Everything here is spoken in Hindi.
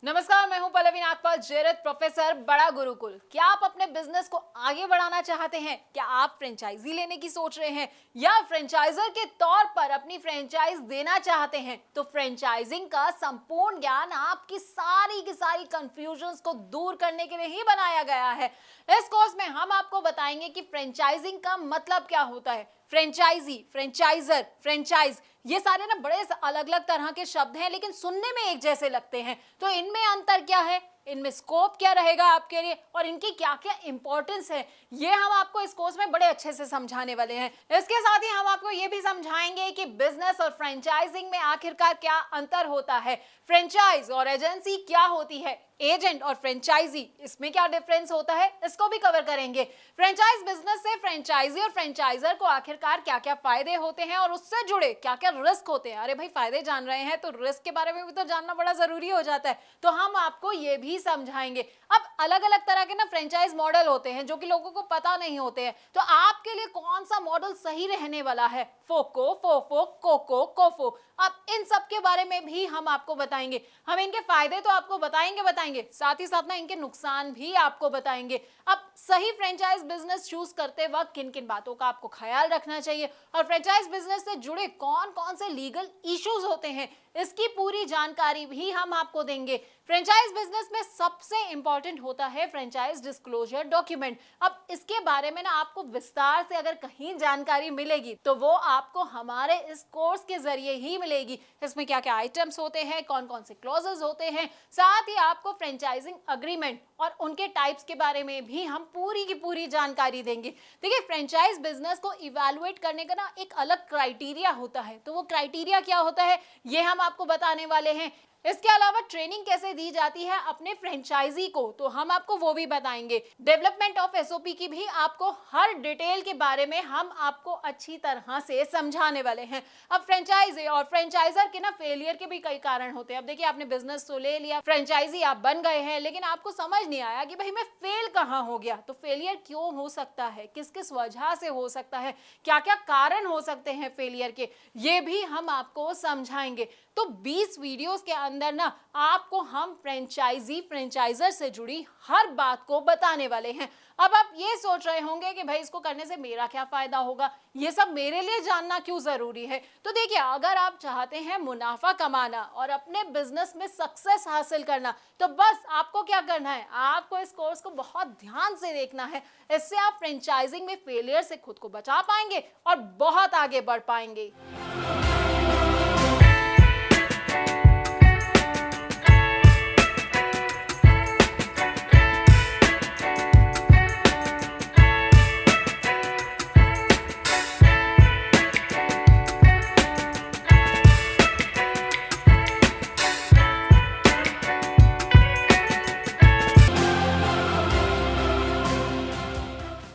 नमस्कार, मैं हूं पल्लवी नागपाल, जेरत प्रोफेसर, बड़ा गुरुकुल। क्या आप अपने बिजनेस को आगे बढ़ाना चाहते हैं? क्या आप फ्रेंचाइजी लेने की सोच रहे हैं या फ्रेंचाइजर के तौर पर अपनी फ्रेंचाइज देना चाहते हैं? तो फ्रेंचाइजिंग का संपूर्ण ज्ञान आपकी सारी की सारी कंफ्यूजन्स को दूर करने के लिए ही बनाया गया है। इस कोर्स में हम आपको बताएंगे कि फ्रेंचाइजिंग का मतलब क्या होता है। फ्रेंचाइजी, फ्रेंचाइजर, फ्रेंचाइज, ये सारे ना बड़े अलग अलग तरह के शब्द हैं, लेकिन सुनने में एक जैसे लगते हैं। तो इनमें अंतर क्या है, इनमें स्कोप क्या रहेगा आपके लिए और इनकी क्या क्या इंपॉर्टेंस है, ये हम आपको इस कोर्स में बड़े अच्छे से समझाने वाले हैं। इसके साथ ही हम आपको ये भी समझाएंगे कि बिजनेस और फ्रेंचाइजिंग में आखिरकार क्या अंतर होता है, फ्रेंचाइज और एजेंसी क्या होती है, एजेंट और फ्रेंचाइजी इसमें क्या डिफरेंस होता है, इसको भी कवर करेंगे। फ्रेंचाइज बिजनेस से फ्रेंचाइजी और फ्रेंचाइजर को आखिरकार क्या क्या फायदे होते हैं और उससे जुड़े क्या क्या रिस्क होते हैं। अरे भाई, फायदे जान रहे हैं तो रिस्क के बारे में भी तो जानना बड़ा जरूरी हो जाता है, तो हम आपको ये भी समझाएंगे। अब अलग अलग तरह के ना फ्रेंचाइज मॉडल होते हैं जो कि लोगों को पता नहीं होते हैं, तो आपके लिए कौन सा मॉडल सही रहने वाला है, फोको, फोफो, कोको, कोफो, अब इन सब के बारे में भी हम आपको बताएंगे। हम इनके फायदे तो आपको बताएंगे, साथ ही साथ ना इनके नुकसान भी आपको बताएंगे। अब सही फ्रेंचाइज बिजनेस चूज करते वक्त किन किन बातों का आपको ख्याल रखना चाहिए और फ्रेंचाइज बिजनेस से जुड़े कौन कौन से लीगल इश्यूज होते हैं, इसकी पूरी जानकारी भी हम आपको देंगे। फ्रेंचाइज बिजनेस में सबसे इंपॉर्टेंट होता है फ्रेंचाइज डिस्क्लोजर डॉक्यूमेंट। अब इसके बारे में ना आपको विस्तार से अगर कहीं जानकारी मिलेगी तो वो आपको हमारे इस कोर्स के जरिए ही मिलेगी। इसमें क्या क्या आइटम्स होते हैं, कौन कौन से क्लॉजेस होते हैं, साथ ही आपको फ्रेंचाइजिंग अग्रीमेंट और उनके टाइप्स के बारे में भी हम पूरी की पूरी जानकारी देंगे। देखिए, फ्रेंचाइज बिजनेस को इवैल्यूएट करने का ना एक अलग क्राइटेरिया होता है, तो वो क्राइटेरिया क्या होता है ये हम आपको बताने वाले हैं। इसके अलावा ट्रेनिंग कैसे दी जाती है अपने फ्रेंचाइजी को, तो हम आपको वो भी बताएंगे। डेवलपमेंट ऑफ एसओपी की भी आपको हर डिटेल के बारे में हम आपको अच्छी तरह से समझाने वाले हैं। अब फ्रेंचाइजी और फ्रेंचाइजर के ना फेलियर के भी कई कारण होते हैं। अब देखिए, आपने बिजनेस तो ले लिया, फ्रेंचाइजी आप बन गए हैं, लेकिन आपको समझ नहीं आया कि भाई मैं फेल कहाँ हो गया। तो फेलियर क्यों हो सकता है, किस किस वजह से हो सकता है, क्या क्या कारण हो सकते हैं फेलियर के, ये भी हम आपको समझाएंगे। तो 20 वीडियोस के अंदर ना आपको हम फ्रेंचाइजी फ्रेंचाइजर से जुड़ी हर बात को बताने वाले हैं। अब आप ये सोच रहे होंगे कि भाई इसको करने से मेरा क्या फायदा होगा, ये सब मेरे लिए जानना क्यों जरूरी है। तो देखिए, अगर आप चाहते हैं मुनाफा कमाना और अपने बिजनेस में सक्सेस हासिल करना, तो बस आपको क्या करना है, आपको इस कोर्स को बहुत ध्यान से देखना है। इससे आप फ्रेंचाइजिंग में फेलियर से खुद को बचा पाएंगे और बहुत आगे बढ़ पाएंगे।